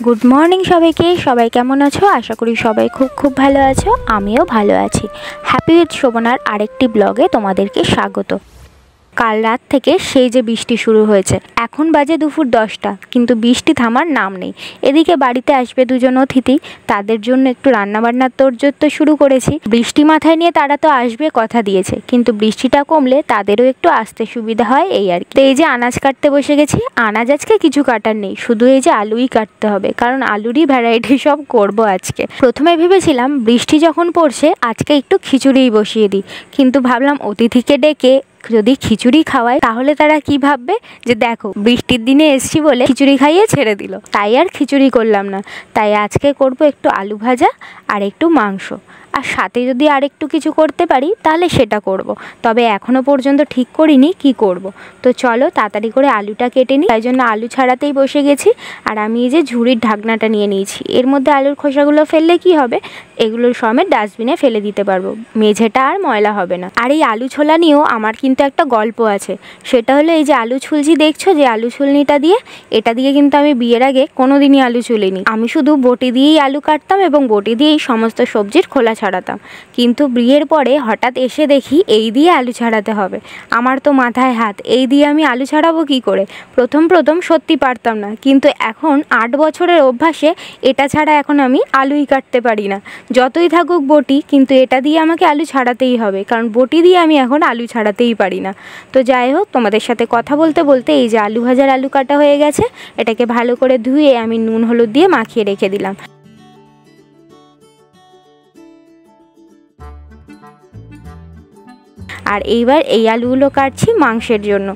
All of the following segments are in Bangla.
গুড মর্নিং সবাইকে। সবাই কেমন আছো? আশা করি সবাই খুব ভালো আছো। আমিও ভালো আছি। হ্যাপি উইথ শোভনার আরেকটি ব্লগে তোমাদেরকে স্বাগত। কাল রাত থেকে সেই যে বৃষ্টি শুরু হয়েছে, এখন বাজে দুপুর 10টা, কিন্তু বৃষ্টি থামার নাম নেই। এদিকে বাড়িতে আসবে দুজন অতিথি, তাদের জন্য একটু রান্নাবান্নার তোড়জোড় তো শুরু করেছি। বৃষ্টি মাথায় নিয়ে তারা তো আসবে, কথা দিয়েছে, কিন্তু বৃষ্টিটা কমলে তাদেরও একটু আসতে সুবিধা হয়, এই আর কি। তো এই যে আনাজ কাটতে বসে গেছি। আনাজ আজকে কিছু কাটার নেই, শুধু এই যে আলুই কাটতে হবে, কারণ আলুরই ভ্যারাইটি সব করব আজকে। প্রথমে ভেবেছিলাম বৃষ্টি যখন পড়ছে আজকে একটু খিচুড়িই বসিয়ে দিই, কিন্তু ভাবলাম অতিথিকে ডেকে যদি খিচুড়ি খাওয়াই তাহলে তারা কি ভাববে, যে দেখো বৃষ্টির দিনে এসছি বলে খিচুড়ি খাইয়ে ছেড়ে দিল। তাই আর খিচুড়ি করলাম না। তাই আজকে করব একটু আলু ভাজা আর একটু মাংস, আর সাথে যদি আর একটু কিছু করতে পারি তাহলে সেটা করব। তবে এখনও পর্যন্ত ঠিক করিনি কি করব। তো চলো তাড়াতাড়ি করে আলুটা কেটে নিই। তাই জন্য আলু ছাড়াতেই বসে গেছি। আর আমি এই যে ঝুড়ির ঢাকনাটা নিয়ে নিয়েছি। এর মধ্যে আলুর খোসাগুলো ফেললে কি হবে, এগুলো সমেত ডাস্টবিনে ফেলে দিতে পারবো, মেঝেটা আর ময়লা হবে না। আর এই আলু ছোলা নিয়েও আমার কিন্তু একটা গল্প আছে। সেটা হলো এই যে আলু ছুলছি দেখছো, যে আলু ছুলনিটা দিয়ে, এটা দিয়ে কিন্তু আমি বিয়ের আগে কোনোদিনই আলু ছুলিনি। আমি শুধু বটি দিয়েই আলু কাটতাম এবং বটি দিয়েই সমস্ত সবজির খোলা ছাড়াতাম। কিন্তু বিয়ের পরে হঠাৎ এসে দেখি এই দিয়ে আলু ছাড়াতে হবে। আমার তো মাথায় হাত, এই দিয়ে আমি আলু ছাড়াবো কি করে। প্রথম সত্যি পারতাম না, কিন্তু এখন 8 বছরের অভ্যাসে এটা ছাড়া এখন আমি আলুই কাটতে পারি না। যতই থাকুক বটি, কিন্তু এটা দিয়ে আমাকে আলু ছাড়াতেই হবে, কারণ বটি দিয়ে আমি এখন আলু ছাড়াতেই পারি না। তো যাই হোক, তোমাদের সাথে কথা বলতে বলতে এই যে আলু ভাজার আলু কাটা হয়ে গেছে। এটাকে ভালো করে ধুয়ে আমি নুন হলুদ দিয়ে মাখিয়ে রেখে দিলাম। আর এইবার এই আলুগুলো কাটছি মাংসের জন্য।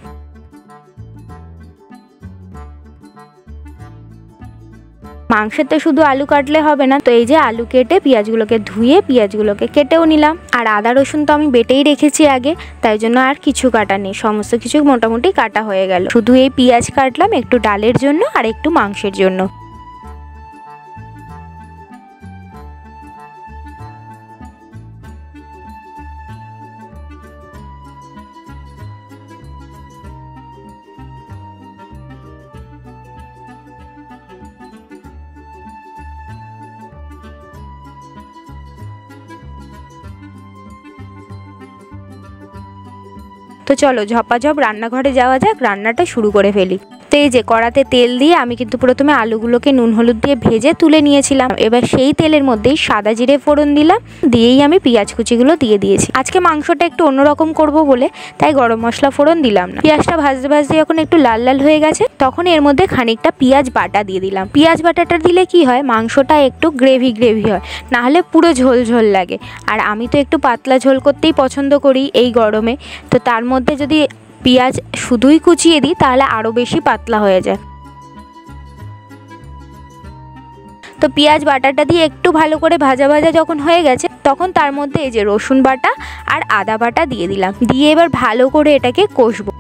মাংসেতে শুধু আলু কাটলে হবে না, তো এই যে আলু কেটে পেঁয়াজগুলোকে ধুয়ে পেঁয়াজগুলোকে কেটেও নিলাম। আর আদা রসুন তো আমি বেটেই রেখেছি আগে, তাই জন্য আর কিছু কাটা নেই, সমস্ত কিছু মোটামুটি কাটা হয়ে গেল। শুধু এই পেঁয়াজ কাটলাম একটু ডালের জন্য আর একটু মাংসের জন্য। তো চলো ঝপাঝপ রান্নাঘরে যাওয়া যাক, রান্নাটা শুরু করে ফেলি। তো এই যে কড়াতে তেল দিয়ে আমি কিন্তু প্রথমে আলুগুলোকে নুন হলুদ দিয়ে ভেজে তুলে নিয়েছিলাম। এবার সেই তেলের মধ্যেই সাদা জিরে ফোড়ন দিলাম, দিয়েই আমি পেঁয়াজ কুচিগুলো দিয়ে দিয়েছি। আজকে মাংসটা একটু অন্যরকম করব বলে তাই গরম মশলা ফোড়ন দিলাম না। পেঁয়াজটা ভাজতে ভাজতে যখন একটু লাল লাল হয়ে গেছে, তখন এর মধ্যে খানিকটা পেঁয়াজ বাটা দিয়ে দিলাম। পেঁয়াজ বাটাটা দিলে কি হয়, মাংসটা একটু গ্রেভি হয়, না হলে পুরো ঝোল ঝোল লাগে। আর আমি তো একটু পাতলা ঝোল করতেই পছন্দ করি এই গরমে। তো তার মধ্যে যদি পেঁয়াজ শুধুই কুচিয়ে দিই তাহলে আরও বেশি পাতলা হয়ে যায়। তো পেঁয়াজ বাটাটা দিয়ে একটু ভালো করে ভাজা ভাজা যখন হয়ে গেছে, তখন তার মধ্যে এই যে রসুন বাটা আর আদা বাটা দিয়ে দিলাম। দিয়ে এবার ভালো করে এটাকে কষবো।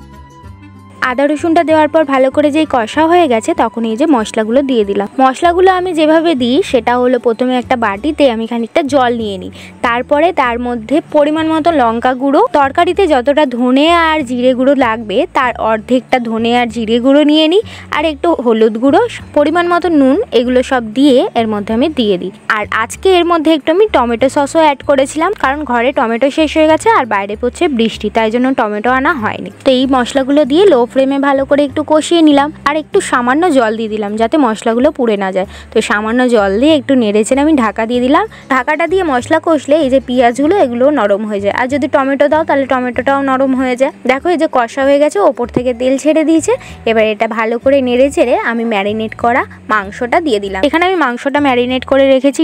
আদা রসুনটা দেওয়ার পর ভালো করে যেই কষা হয়ে গেছে, তখন এই যে মশলাগুলো দিয়ে দিলাম। মশলাগুলো আমি যেভাবে দিই সেটা হলো, প্রথমে একটা বাটিতে আমি খানিকটা জল নিয়ে নিই, তারপরে তার মধ্যে পরিমাণ মতো লঙ্কা গুঁড়ো, তরকারিতে যতটা ধনে আর জিরে গুঁড়ো লাগবে তার অর্ধেকটা ধনে আর জিরে গুঁড়ো নিয়ে নিই, আর একটু হলুদ গুঁড়ো, পরিমাণ মতো নুন, এগুলো সব দিয়ে এর মধ্যে আমি দিয়ে দিই। আর আজকে এর মধ্যে একটু আমি টমেটো সসও অ্যাড করেছিলাম, কারণ ঘরে টমেটো শেষ হয়ে গেছে আর বাইরে পড়ছে বৃষ্টি, তাই জন্য টমেটো আনা হয়নি। তো এই মশলাগুলো দিয়ে লো ফ্লেমে ভালো করে একটু কষিয়ে নিলাম, আর একটু সামান্য জল দিয়ে দিলাম যাতে মশলাগুলো পুড়ে না যায়। তো সামান্য জল দিয়ে একটু নেড়েচেড়ে আমি ঢাকা দিয়ে দিলাম। ঢাকাটা দিয়ে মশলা কষলে এই যে পেঁয়াজগুলো এগুলো নরম হয়ে যায়, আর যদি টমেটো দাও তাহলে টমেটোটাও নরম হয়ে যায়। দেখো এই যে কষা হয়ে গেছে, ওপর থেকে তেল ছেড়ে দিয়েছে। এবার এটা ভালো করে নেড়েচেড়ে আমি ম্যারিনেট করা মাংসটা দিয়ে দিলাম। এখানে আমি মাংসটা ম্যারিনেট করে রেখেছি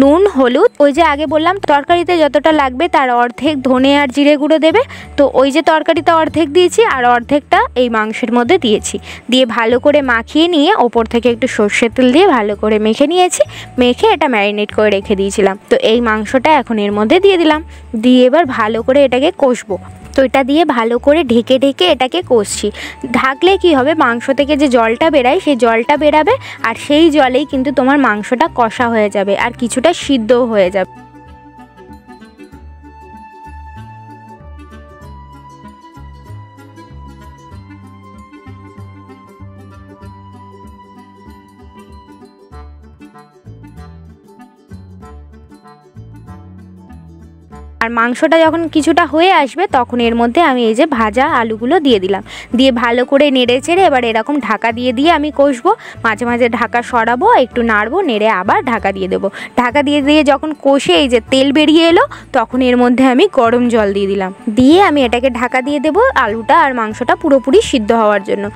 নুন হলুদ, ওই যে আগে বললাম তরকারিতে যতটা লাগবে তার অর্ধেক ধনে আর জিরে গুঁড়ো দেবে। তো ওই যে তরকারিতে অর্ধেক দিয়েছি আর অর্ধেকটা এই মাংসের মধ্যে দিয়েছি, দিয়ে ভালো করে মাখিয়ে নিয়ে ওপর থেকে একটু সর্ষের তেল দিয়ে ভালো করে মেখে নিয়েছি। মেখে এটা ম্যারিনেট করে রেখে দিয়েছিলাম। তো এই মাংসটা এখন এর মধ্যে দিয়ে দিলাম, দিয়ে এবার ভালো করে এটাকে কষবো। তো এটা দিয়ে ভালো করে ঢেকে এটাকে কষছি। ঢাকলে কি হবে, মাংস থেকে যে জলটা বেরায় সেই জলটা বেরাবে, আর সেই জলেই কিন্তু তোমার মাংসটা কষা হয়ে যাবে আর কিছুটা সিদ্ধও হয়ে যাবে। আর মাংসটা যখন কিছুটা হয়ে আসবে তখন এর মধ্যে আমি এই যে ভাজা আলুগুলো দিয়ে দিলাম, দিয়ে ভালো করে নেড়ে চেড়ে এবার এরকম ঢাকা দিয়ে দিয়ে আমি কষবো। মাঝে মাঝে ঢাকা সরাবো, একটু নাড়বো, নেড়ে আবার ঢাকা দিয়ে দেবো। ঢাকা দিয়ে দিয়ে যখন কষে এই যে তেল বেরিয়ে এলো তখন এর মধ্যে আমি গরম জল দিয়ে দিলাম, দিয়ে আমি এটাকে ঢাকা দিয়ে দেবো আলুটা আর মাংসটা পুরোপুরি সিদ্ধ হওয়ার জন্য।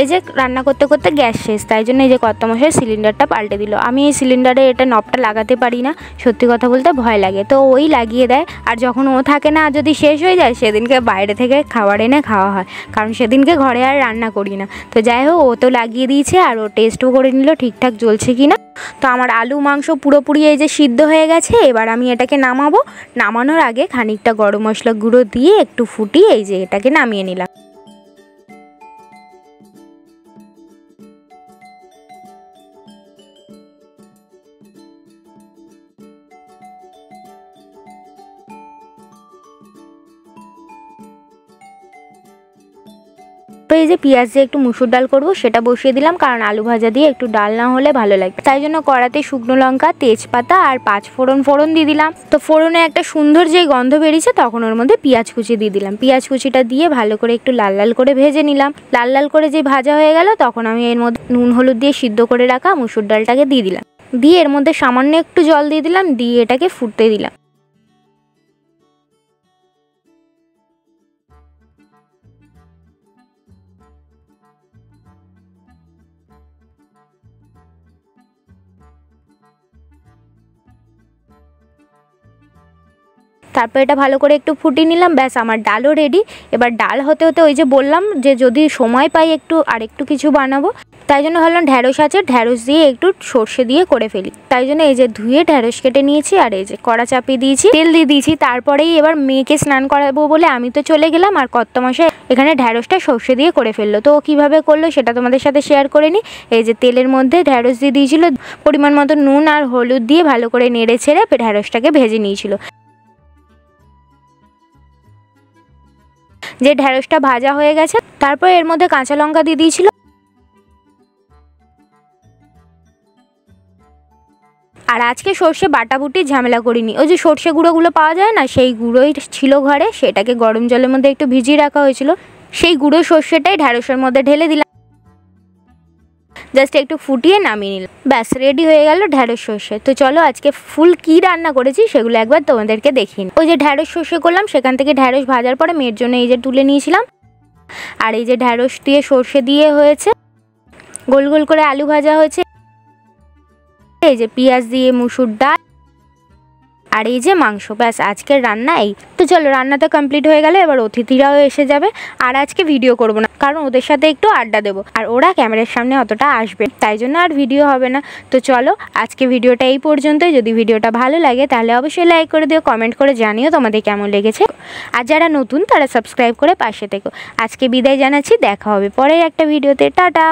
এই যে রান্না করতে করতে গ্যাস শেষ, তাই জন্য এই যে কর্তামশাই সিলিন্ডারটা পাল্টে দিল। আমি এই সিলিন্ডারে এটা নবটা লাগাতে পারি না, সত্যি কথা বলতে ভয় লাগে, তো ওই লাগিয়ে দেয়। আর যখন ও থাকে না, যদি শেষ হয়ে যায় সেদিনকে বাইরে থেকে খাবার এনে খাওয়া হয়, কারণ সেদিনকে ঘরে আর রান্না করি না। তো যাই হোক, ও তো লাগিয়ে দিয়েছে আর ও টেস্টও করে নিল ঠিকঠাক জ্বলছে কি না। তো আমার আলু মাংস পুরোপুরি এই যে সিদ্ধ হয়ে গেছে। এবার আমি এটাকে নামাবো। নামানোর আগে খানিকটা গরম মশলা গুঁড়ো দিয়ে একটু ফুটিয়ে এই যে এটাকে নামিয়ে নিলাম। তো এই যে পেঁয়াজ দিয়ে একটু মুসুর ডাল করবো, সেটা বসিয়ে দিলাম, কারণ আলু ভাজা দিয়ে একটু ডাল না হলে ভালো লাগবে। তাই জন্য কড়াতে শুকনো লঙ্কা, তেজপাতা আর 5 ফোড়ন দিয়ে দিলাম। তো ফোড়নে একটা সুন্দর যেই গন্ধ বেরিয়েছে তখন ওর মধ্যে পেঁয়াজ কুচি দিয়ে দিলাম। পেঁয়াজ কুচিটা দিয়ে ভালো করে একটু লাল লাল করে ভেজে নিলাম। লাল লাল করে যে ভাজা হয়ে গেল তখন আমি এর মধ্যে নুন হলুদ দিয়ে সিদ্ধ করে রাখা মুসুর ডালটাকে দিয়ে দিলাম, দিয়ে এর মধ্যে সামান্য একটু জল দিয়ে দিলাম, দিয়ে এটাকে ফুটতে দিলাম। তারপর এটা ভালো করে একটু ফুটিয়ে নিলাম, ব্যাস আমার ডালও রেডি। এবার ডাল হতে হতে ওই যে বললাম যে যদি সময় পাই একটু আর একটু কিছু বানাবো, তাই জন্য ভাবলাম ঢ্যাঁড়স আছে, ঢ্যাঁড়স দিয়ে একটু সর্ষে দিয়ে করে ফেলি। তাই জন্য এই যে ধুয়ে ঢ্যাঁড়স কেটে নিয়েছি আর এই যে কড়া চাপিয়ে দিয়েছি, তেল দিয়ে দিয়েছি। তারপরেই এবার মেয়েকে স্নান করাবো বলে আমি তো চলে গেলাম, আর কর্তামশাই এখানে ঢ্যাঁড়সটা সর্ষে দিয়ে করে ফেললো। তো ও কীভাবে করলো সেটা তোমাদের সাথে শেয়ার করে নিই। এই যে তেলের মধ্যে ঢ্যাঁড়স দিয়ে দিয়েছিল, পরিমাণ মতো নুন আর হলুদ দিয়ে ভালো করে নেড়ে ছেড়ে ঢ্যাঁড়সটাকে ভেজে নিয়েছিল। যে ঢ্যাঁড়সটা ভাজা হয়ে গেছে তারপর এর মধ্যে কাঁচা লঙ্কা দিয়ে দিয়েছিল। আর আজকে সর্ষে বাটাবুটির ঝামেলা করিনি, ওই যে সর্ষে গুঁড়োগুলো পাওয়া যায় না, সেই গুঁড়োই ছিল ঘরে, সেটাকে গরম জলের মধ্যে একটু ভিজিয়ে রাখা হয়েছিল। সেই গুঁড়ো সর্ষেটাই ঢ্যাঁড়সের মধ্যে ঢেলে দিলাম, জাস্ট একটু ফুটিয়ে নামিয়ে নিলাম, ব্যাস রেডি হয়ে গেল ঢ্যাঁড়স সর্ষে। তো চলো আজকে ফুল কি রান্না করেছি সেগুলো একবার তোমাদেরকে দেখিয়ে নিই। ওই যে ঢ্যাঁড়স সর্ষে করলাম, সেখান থেকে ঢ্যাঁড়স ভাজার পরে মেয়ের জন্য এই যে তুলে নিয়েছিলাম। আর এই যে ঢ্যাঁড়স দিয়ে সর্ষে দিয়ে হয়েছে, গোল গোল করে আলু ভাজা হয়েছে, এই যে পেঁয়াজ দিয়ে মুসুর ডাল, আর এই যে মাংস, ব্যাস আজকের রান্না এই। তো চলো রান্নাটা কমপ্লিট হয়ে গেলে এবার অতিথিরাও এসে যাবে। আর আজকে ভিডিও করব না, কারণ ওদের সাথে একটু আড্ডা দেবো, আর ওরা ক্যামেরার সামনে অতটা আসবে, তাই জন্য আর ভিডিও হবে না। তো চলো আজকে ভিডিওটা এই পর্যন্তই। যদি ভিডিওটা ভালো লাগে তাহলে অবশ্যই লাইক করে দিও, কমেন্ট করে জানিও তোমাদের কেমন লেগেছে। আর যারা নতুন তারা সাবস্ক্রাইব করে পাশে থেকো। আজকে বিদায় জানাচ্ছি, দেখা হবে পরের একটা ভিডিওতে, টাটা।